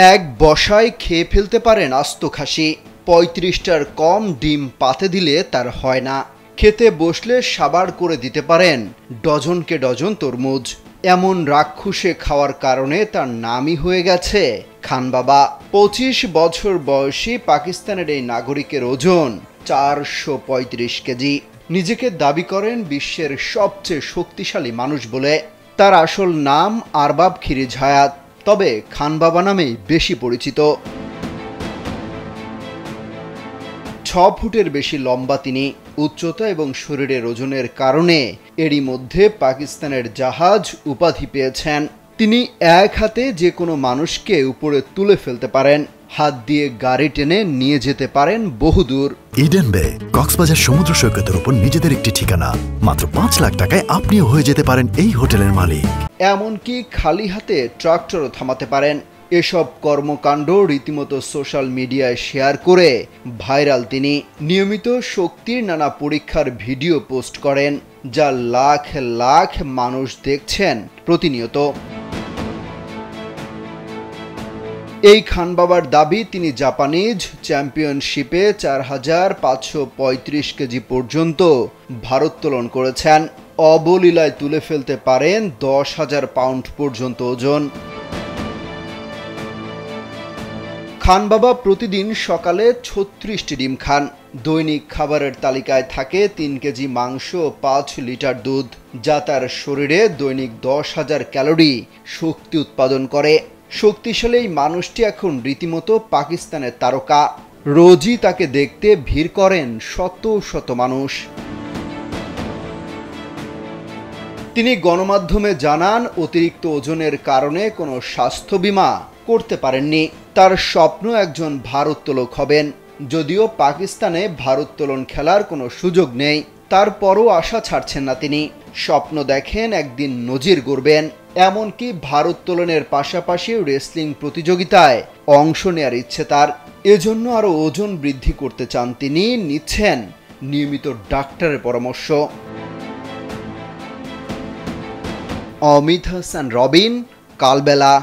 এক বসায় খেয়ে ফেলতে পারেন আস্ত খাসি। ৩৫টার কম ডিম পাতে দিলে তার হয় না। খেতে বসলে সাবার করে দিতে পারেন ডজনকে ডজন তরমুজ। এমন রাক্ষুসে খাওয়ার কারণে তার নামই হয়ে গেছে খান বাবা। ২৫ বছর বয়সী পাকিস্তানের এই নাগরিকের ওজন ৪৩৫ কেজি। নিজেকে দাবি করেন বিশ্বের সবচেয়ে শক্তিশালী মানুষ বলে। তার আসল নাম আরবাব খিরিজ হায়াত, তবে খান বাবা নামেই বেশি পরিচিত। ৬ ফুটের বেশি লম্বা তিনি। উচ্চতা এবং শরীরের ওজনের কারণে এরই মধ্যে পাকিস্তানের জাহাজ উপাধি পেয়েছেন। তিনি এক হাতে যে কোনো মানুষকে উপরে তুলে ফেলতে পারেন, হাত দিয়ে গাড়ি টেনে নিয়ে যেতে পারেন বহুদূর। ইডেন বে কক্সবাজার সমুদ্র সৈকতের উপর নিজেদের একটি ঠিকানা। মাত্র ৫ লাখ টাকায় আপনিও হয়ে যেতে পারেন এই হোটেলের মালিক। এমনকি খালি হাতে ট্রাক্টরও থামাতে পারেন। এসব কর্মকাণ্ড রীতিমতো সোশ্যাল মিডিয়ায় শেয়ার করে ভাইরাল তিনি। নিয়মিত শক্তির নানা পরীক্ষার ভিডিও পোস্ট করেন, যা লাখ লাখ মানুষ দেখছেন প্রতিনিয়ত। এই খান বাবার দাবি, তিনি জাপানিজ চ্যাম্পিয়নশিপে ৪৫৩৫ কেজি পর্যন্ত ভারোত্তোলন করেছেন। অবলীলায় তুলে ফেলতে পারেন ১০,০০০ পাউন্ড পর্যন্ত ওজন। খান বাবা প্রতিদিন সকালে ৩৬টি ডিম খান। দৈনিক খাবারের তালিকায় থাকে ৩ কেজি মাংস ও ৫ লিটার দুধ, যা তার শরীরে দৈনিক ১০,০০০ ক্যালোরি শক্তি উৎপাদন করে। শক্তিশালী এই মানুষটি এখন রীতিমতো পাকিস্তানের তারকা। রোজই তাকে দেখতে ভিড় করেন শত শত মানুষ। তিনি গণমাধ্যমে জানান, অতিরিক্ত ওজনের কারণে কোনো স্বাস্থ্য বীমা করতে পারেননি। তার স্বপ্ন একজন ভারোত্তোলক হবেন। যদিও পাকিস্তানে ভারোত্তোলন খেলার কোনো সুযোগ নেই, তারপরও আশা ছাড়ছেন না তিনি। স্বপ্ন দেখেন একদিন নজির গড়বেন, এমনকি ভারোত্তোলনের পাশাপাশি রেসলিং প্রতিযোগিতায় অংশ নেয়ার ইচ্ছে তার। এজন্য আরও ওজন বৃদ্ধি করতে চান তিনি, নিচ্ছেন নিয়মিত ডাক্তারের পরামর্শ। অমিত হাসান রবিন, কালবেলা।